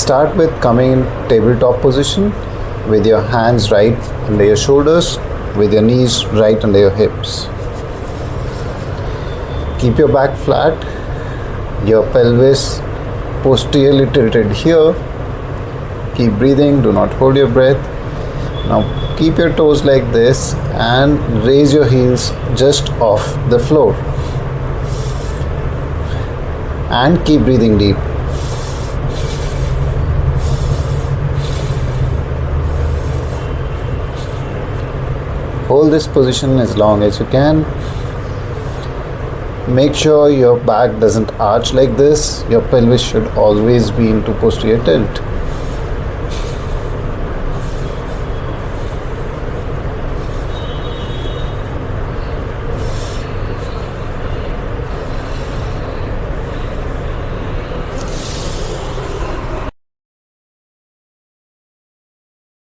Start with coming in tabletop position with your hands right under your shoulders, with your knees right under your hips. Keep your back flat, your pelvis posteriorly tilted here. Keep breathing, do not hold your breath. Now keep your toes like this and raise your heels just off the floor. And keep breathing deep. Hold this position as long as you can. Make sure your back doesn't arch like this. Your pelvis should always be into posterior tilt.